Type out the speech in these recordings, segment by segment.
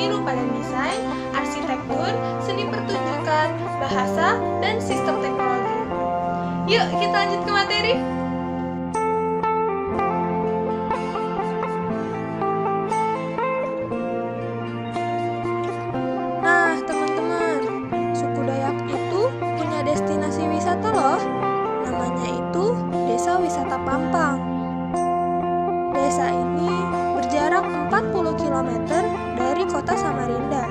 seni rupa dan desain, arsitektur, seni pertunjukan, bahasa, dan sistem teknologi. Yuk, kita lanjut ke materi. Nah, teman-teman, suku Dayak itu punya destinasi wisata loh. Namanya itu Desa Wisata Pampang. Desa ini berjarak 40 km dari kota Samarinda.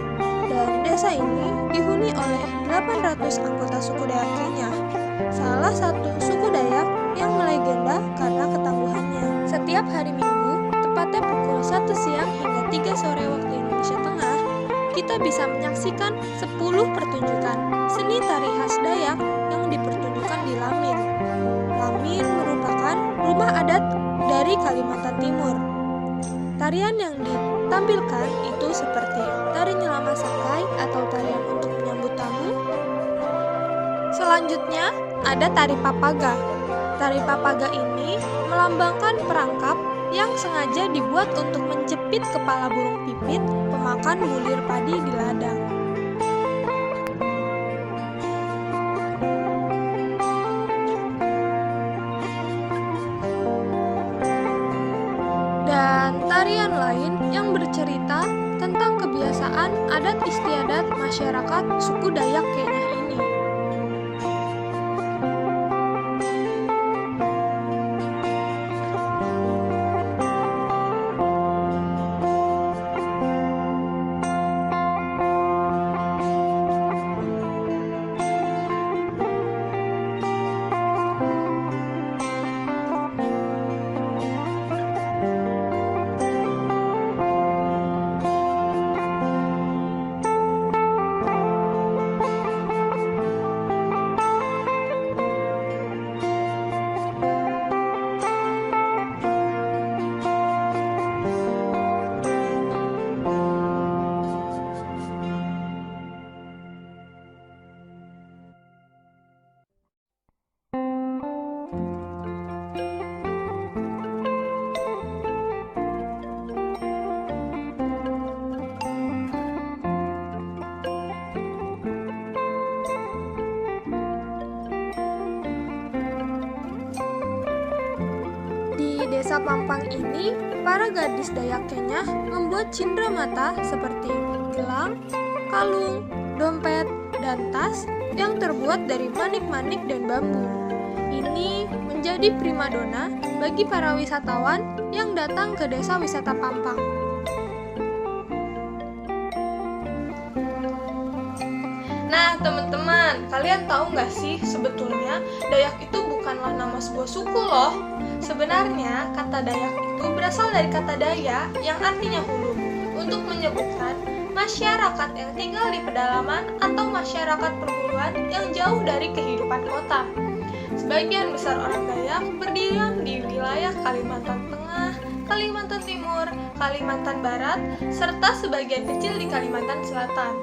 Dan desa ini dihuni oleh 800 anggota suku Dayak Kenya. Salah satu suku Dayak yang melegenda karena ketangguhannya. Setiap hari Minggu, tepatnya pukul 1 siang hingga 3 sore waktu Indonesia Tengah, kita bisa menyaksikan 10 pertunjukan seni tari khas Dayak yang dipertunjukkan di Lamin. Lamin merupakan rumah adat dari Kalimantan Timur. Tarian yang ditampilkan itu seperti tari Nyelama Sakai atau tarian untuk menyambut tamu. Selanjutnya ada tari Papaga. Tari Papaga ini melambangkan perangkap yang sengaja dibuat untuk menjepit kepala burung pipit pemakan bulir padi di ladang. Dan tarian lain yang bercerita tentang kebiasaan adat istiadat masyarakat suku Dayak Kenya ini. Desa Pampang ini, para gadis Dayak Kenya membuat cindera mata seperti gelang, kalung, dompet, dan tas yang terbuat dari manik-manik dan bambu. Ini menjadi primadona bagi para wisatawan yang datang ke Desa Wisata Pampang. Nah, teman-teman, kalian tahu nggak sih sebetulnya Dayak itu bukanlah nama sebuah suku loh. Sebenarnya, kata Dayak itu berasal dari kata Daya yang artinya hulu, untuk menyebutkan masyarakat yang tinggal di pedalaman atau masyarakat perburuan yang jauh dari kehidupan kota. Sebagian besar orang Dayak berdiam di wilayah Kalimantan Tengah, Kalimantan Timur, Kalimantan Barat, serta sebagian kecil di Kalimantan Selatan.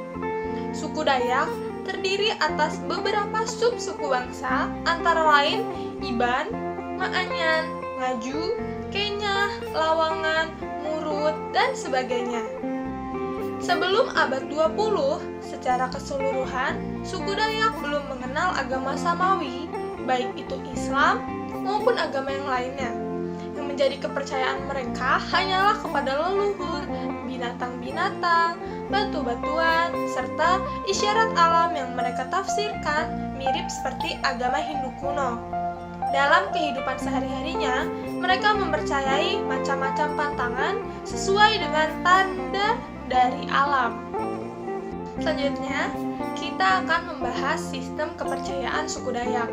Suku Dayak terdiri atas beberapa sub-suku bangsa, antara lain Iban, Maanyan, Ngaju, Kenya, Lawangan, Murut, dan sebagainya. Sebelum abad 20, secara keseluruhan, suku Dayak belum mengenal agama Samawi, baik itu Islam maupun agama yang lainnya. Yang menjadi kepercayaan mereka hanyalah kepada leluhur, binatang-binatang, batu-batuan, serta isyarat alam yang mereka tafsirkan mirip seperti agama Hindu kuno. Dalam kehidupan sehari-harinya, mereka mempercayai macam-macam pantangan sesuai dengan tanda dari alam. Selanjutnya, kita akan membahas sistem kepercayaan suku Dayak.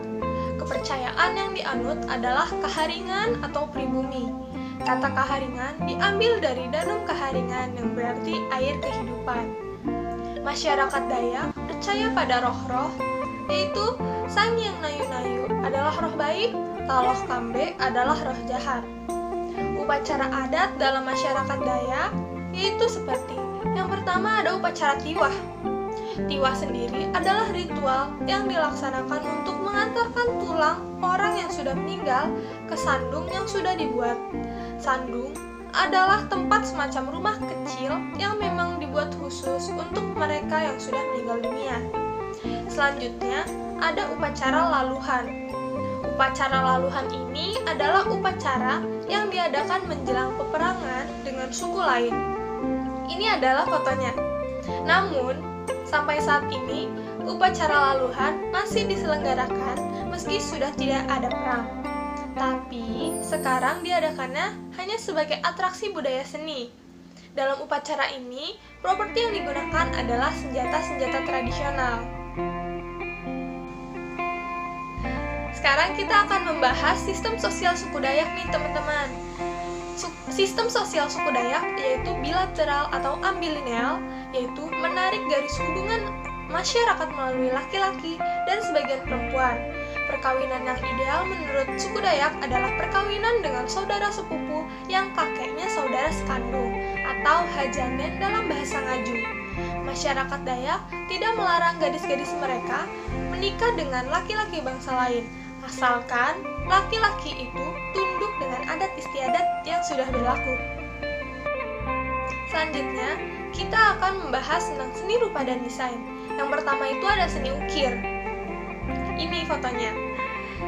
Kepercayaan yang dianut adalah kaharingan atau pribumi. Kata kaharingan diambil dari danum kaharingan yang berarti air kehidupan. Masyarakat Dayak percaya pada roh-roh, yaitu Sang Hyang Nayu-Nayu adalah roh baik, Taloh Kambe adalah roh jahat. Upacara adat dalam masyarakat Dayak yaitu seperti yang pertama ada upacara tiwah. Tiwah sendiri adalah ritual yang dilaksanakan untuk mengantarkan tulang orang yang sudah meninggal ke sandung yang sudah dibuat. Sandung adalah tempat semacam rumah kecil yang memang dibuat khusus untuk mereka yang sudah meninggal dunia. Selanjutnya, ada upacara laluhan. Upacara laluhan ini adalah upacara yang diadakan menjelang peperangan dengan suku lain. Ini adalah fotonya. Namun, sampai saat ini, upacara laluhan masih diselenggarakan meski sudah tidak ada perang. Tapi, sekarang diadakannya hanya sebagai atraksi budaya seni. Dalam upacara ini, properti yang digunakan adalah senjata-senjata tradisional. Sekarang kita akan membahas sistem sosial suku Dayak nih teman-teman. Sistem sosial suku Dayak yaitu bilateral atau ambilineal, yaitu menarik garis hubungan masyarakat melalui laki-laki dan sebagian perempuan. Perkawinan yang ideal menurut suku Dayak adalah perkawinan dengan saudara sepupu yang kakeknya saudara sekandung atau hajanen dalam bahasa Ngaju. Masyarakat Dayak tidak melarang gadis-gadis mereka menikah dengan laki-laki bangsa lain, asalkan laki-laki itu tunduk dengan adat istiadat yang sudah berlaku. Selanjutnya, kita akan membahas tentang seni rupa dan desain. Yang pertama itu ada seni ukir. Ini fotonya.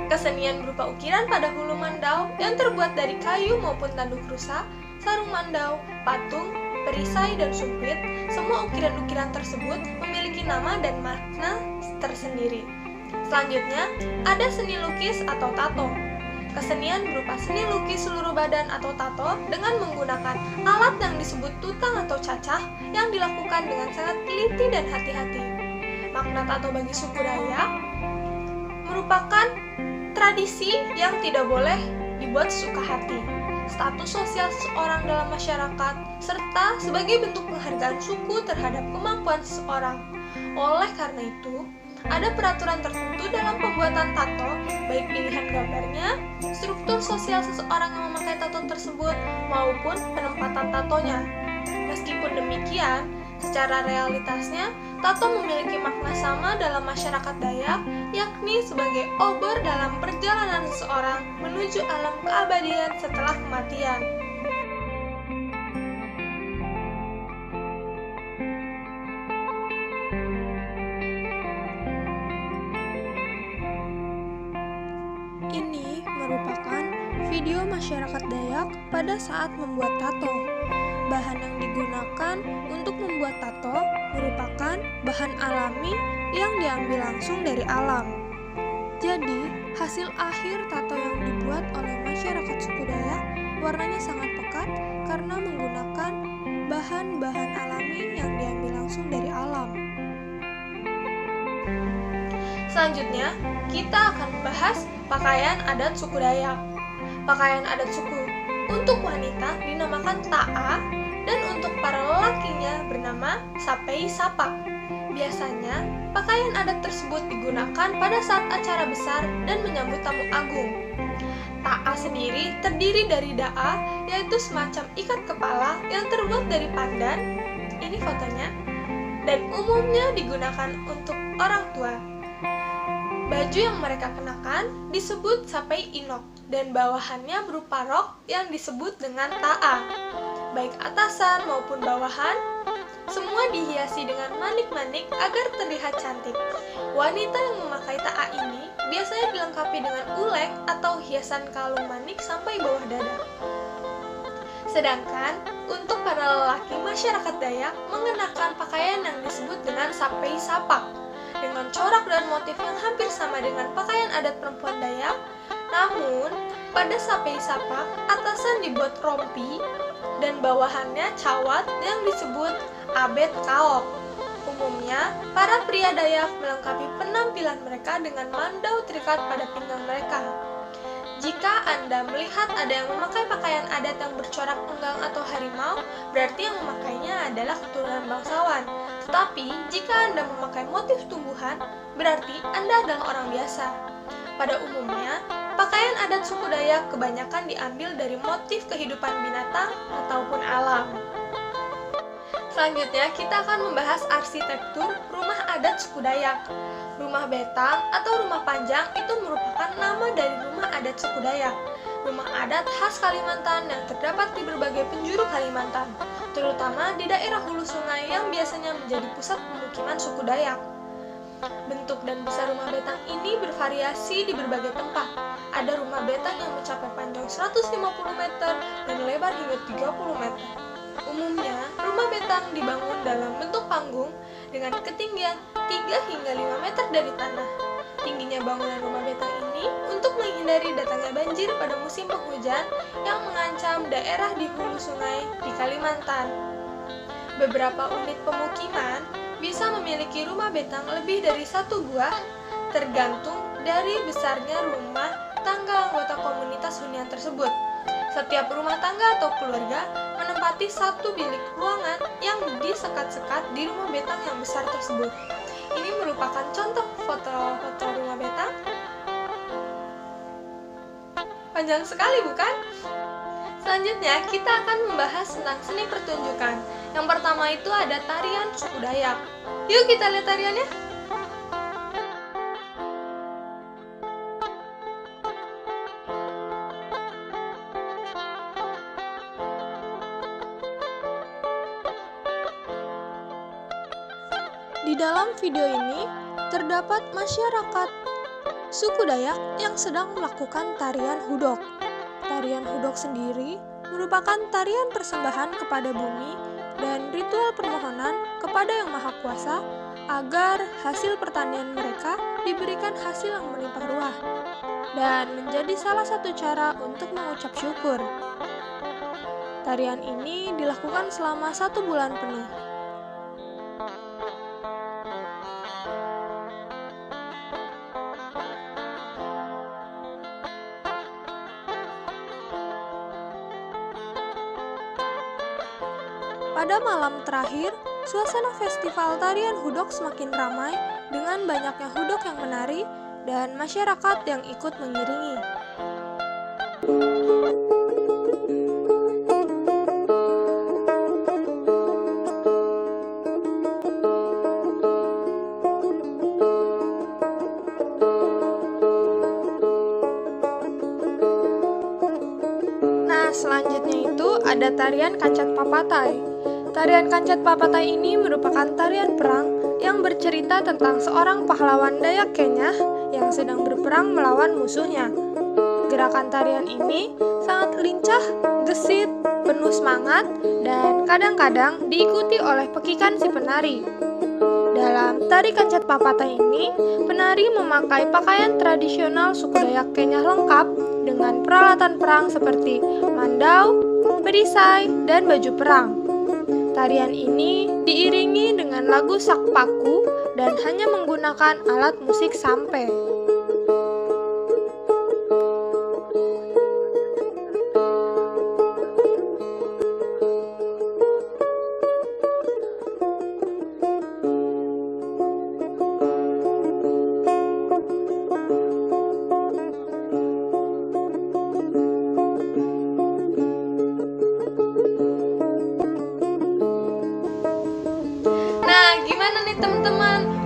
Kesenian berupa ukiran pada hulu mandau yang terbuat dari kayu maupun tanduk rusa, sarung mandau, patung, perisai, dan sumpit. Semua ukiran-ukiran tersebut memiliki nama dan makna tersendiri. Selanjutnya, ada seni lukis atau tato. Kesenian berupa seni lukis seluruh badan atau tato dengan menggunakan alat yang disebut tutang atau cacah yang dilakukan dengan sangat teliti dan hati-hati. Makna tato bagi suku Dayak merupakan tradisi yang tidak boleh dibuat sesuka hati, status sosial seseorang dalam masyarakat, serta sebagai bentuk penghargaan suku terhadap kemampuan seseorang. Oleh karena itu, ada peraturan tertentu dalam pembuatan tato, baik pilihan gambarnya, struktur sosial seseorang yang memakai tato tersebut, maupun penempatan tatonya. Meskipun demikian, secara realitasnya, tato memiliki makna sama dalam masyarakat Dayak, yakni sebagai obor dalam perjalanan seseorang menuju alam keabadian setelah kematian. Ini merupakan video masyarakat Dayak pada saat membuat tato. Bahan yang digunakan untuk membuat tato merupakan bahan alami yang diambil langsung dari alam. Jadi, hasil akhir tato yang dibuat oleh masyarakat suku Dayak warnanya sangat pekat karena menggunakan bahan-bahan alami yang diambil langsung dari alam. Selanjutnya, kita akan membahas pakaian adat suku Dayak. Pakaian adat suku untuk wanita dinamakan ta'a dan untuk para lelakinya bernama sapei sapak. Biasanya, pakaian adat tersebut digunakan pada saat acara besar dan menyambut tamu agung. Ta'a sendiri terdiri dari da'a, yaitu semacam ikat kepala yang terbuat dari pandan. Ini fotonya. Dan umumnya digunakan untuk orang tua. Baju yang mereka kenakan disebut sapei inok dan bawahannya berupa rok yang disebut dengan ta'a. Baik atasan maupun bawahan, semua dihiasi dengan manik-manik agar terlihat cantik. Wanita yang memakai ta'a ini biasanya dilengkapi dengan ulek atau hiasan kalung manik sampai bawah dada. Sedangkan untuk para lelaki masyarakat Dayak mengenakan pakaian yang disebut dengan sapei sapak dengan corak dan motif yang hampir sama dengan pakaian adat perempuan Dayak. Namun, pada sapei sapak, atasan dibuat rompi dan bawahannya cawat yang disebut abet kaok. Umumnya, para pria Dayak melengkapi penampilan mereka dengan mandau terikat pada pinggang mereka. Jika Anda melihat ada yang memakai pakaian adat yang bercorak enggang atau harimau, berarti yang memakainya adalah keturunan bangsawan. Tetapi, jika Anda memakai motif tumbuhan, berarti Anda adalah orang biasa. Pada umumnya, pakaian adat suku Dayak kebanyakan diambil dari motif kehidupan binatang ataupun alam. Selanjutnya, kita akan membahas arsitektur rumah adat suku Dayak. Rumah betang atau rumah panjang itu merupakan nama dari rumah adat suku Dayak. rumah adat khas Kalimantan yang terdapat di berbagai penjuru Kalimantan, terutama di daerah hulu sungai yang biasanya menjadi pusat pemukiman suku Dayak. Bentuk dan besar rumah betang ini bervariasi di berbagai tempat. Ada rumah betang yang mencapai panjang 150 meter dan lebar hingga 30 meter. Umumnya, rumah betang dibangun dalam bentuk panggung dengan ketinggian 3 hingga 5 meter dari tanah. Tingginya bangunan rumah betang ini untuk menghindari datangnya banjir pada musim penghujan yang mengancam daerah di hulu sungai di Kalimantan. Beberapa unit pemukiman bisa memiliki rumah betang lebih dari satu buah, tergantung dari besarnya rumah tangga anggota komunitas hunian tersebut. Setiap rumah tangga atau keluarga menempati satu bilik ruangan yang disekat-sekat di rumah betang yang besar tersebut. Ini merupakan contoh foto-foto rumah betang. Panjang sekali, bukan? Selanjutnya, kita akan membahas tentang seni pertunjukan. Yang pertama itu ada tarian suku Dayak. Yuk kita lihat tariannya. Di dalam video ini, terdapat masyarakat suku Dayak yang sedang melakukan tarian hudok. Tarian hudok sendiri merupakan tarian persembahan kepada bumi dan ritual permohonan kepada Yang Maha Kuasa agar hasil pertanian mereka diberikan hasil yang melimpah ruah dan menjadi salah satu cara untuk mengucap syukur. Tarian ini dilakukan selama 1 bulan penuh. Pada malam terakhir, suasana festival tarian hudok semakin ramai dengan banyaknya hudok yang menari dan masyarakat yang ikut mengiringi. Nah, selanjutnya itu ada tarian Kancat Papatai. Tarian Kancat Papatai ini merupakan tarian perang yang bercerita tentang seorang pahlawan Dayak Kenya yang sedang berperang melawan musuhnya. Gerakan tarian ini sangat lincah, gesit, penuh semangat, dan kadang-kadang diikuti oleh pekikan si penari. Dalam tari Kancat Papatai ini, penari memakai pakaian tradisional suku Dayak Kenya lengkap dengan peralatan perang seperti mandau, perisai, dan baju perang. Tarian ini diiringi dengan lagu sakpaku dan hanya menggunakan alat musik sampe.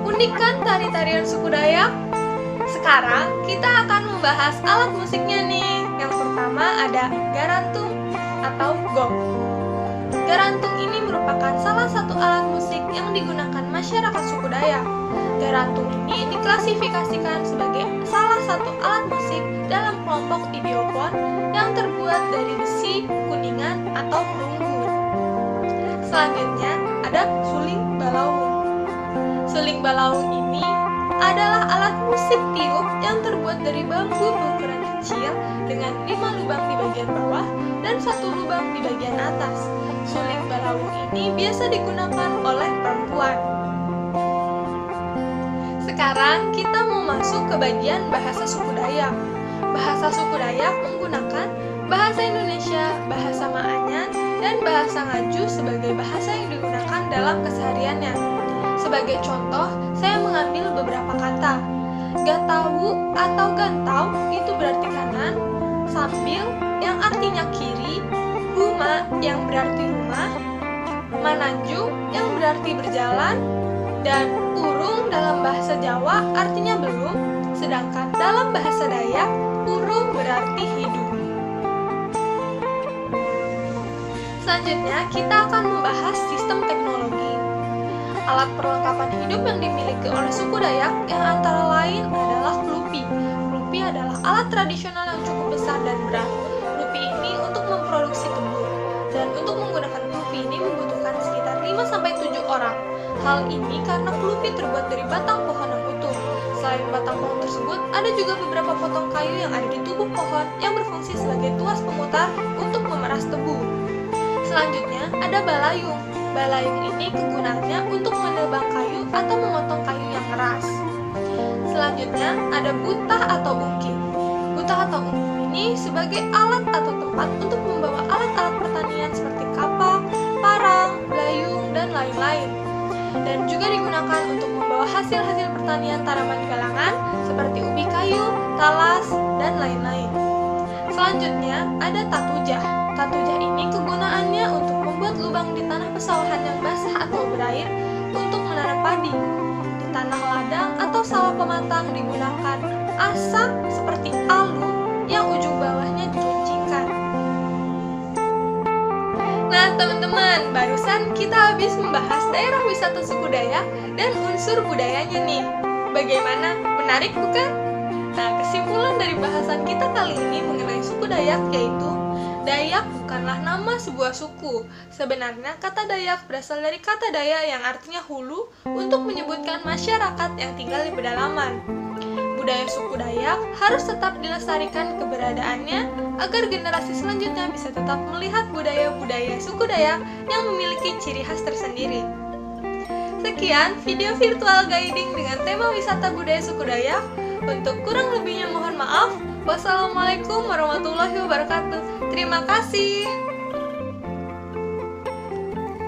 Unik kan tari-tarian suku Dayak? Sekarang kita akan membahas alat musiknya nih. Yang pertama ada garantung atau gong. Garantung ini merupakan salah satu alat musik yang digunakan masyarakat suku Dayak. Garantung ini diklasifikasikan sebagai salah satu alat musik dalam kelompok idiopon yang terbuat dari besi, kuningan, atau perunggu. Selanjutnya ada suling balaung. Suling balaung ini adalah alat musik tiup yang terbuat dari bambu berukuran kecil dengan 5 lubang di bagian bawah dan 1 lubang di bagian atas. Suling balaung ini biasa digunakan oleh perempuan. Sekarang kita mau masuk ke bagian bahasa suku Dayak. Bahasa suku Dayak menggunakan bahasa Indonesia, bahasa Maanyan, dan bahasa Ngaju sebagai bahasa yang digunakan dalam kesehariannya. Sebagai contoh, saya mengambil beberapa kata. Gatawu atau gantau itu berarti kanan, sambil yang artinya kiri, huma yang berarti rumah, manaju yang berarti berjalan, dan urung dalam bahasa Jawa artinya belum, sedangkan dalam bahasa Dayak, urung berarti hidup. Selanjutnya, kita akan membahas sistem teknologi. Alat perlengkapan hidup yang dimiliki oleh suku Dayak yang antara lain adalah klupi. Klupi adalah alat tradisional yang cukup besar dan berat. Klupi ini untuk memproduksi tebu. Dan untuk menggunakan klupi ini membutuhkan sekitar 5-7 orang. Hal ini karena klupi terbuat dari batang pohon yang utuh. Selain batang pohon tersebut, ada juga beberapa potong kayu yang ada di tubuh pohon yang berfungsi sebagai tuas pemutar untuk memeras tebu. Selanjutnya, ada balayung. Balayung ini kegunaannya untuk menebang kayu atau memotong kayu yang keras. Selanjutnya, ada butah atau ungkit. Butah atau ungkit ini sebagai alat atau tempat untuk membawa alat-alat pertanian seperti kapak, parang, layung, dan lain-lain. Dan juga digunakan untuk membawa hasil-hasil pertanian tanaman galangan seperti ubi kayu, talas, dan lain-lain. Selanjutnya, ada tatujah. Tatujah ini kegunaannya untuk membuat lubang di tanah pesawahan yang basah atau berair untuk menanam padi. Di tanah ladang atau sawah pematang digunakan asa seperti alu yang ujung bawahnya diruncingkan. Nah, teman-teman, barusan kita habis membahas daerah wisata suku Dayak dan unsur budayanya nih. Bagaimana? Menarik bukan? Nah, kesimpulan dari bahasan kita kali ini mengenai suku Dayak yaitu Dayak bukanlah nama sebuah suku. Sebenarnya kata Dayak berasal dari kata Daya yang artinya hulu untuk menyebutkan masyarakat yang tinggal di pedalaman. Budaya suku Dayak harus tetap dilestarikan keberadaannya agar generasi selanjutnya bisa tetap melihat budaya-budaya suku Dayak yang memiliki ciri khas tersendiri. Sekian video virtual guiding dengan tema wisata budaya suku Dayak. Untuk kurang lebihnya mohon maaf. Wassalamualaikum warahmatullahi wabarakatuh. Terima kasih.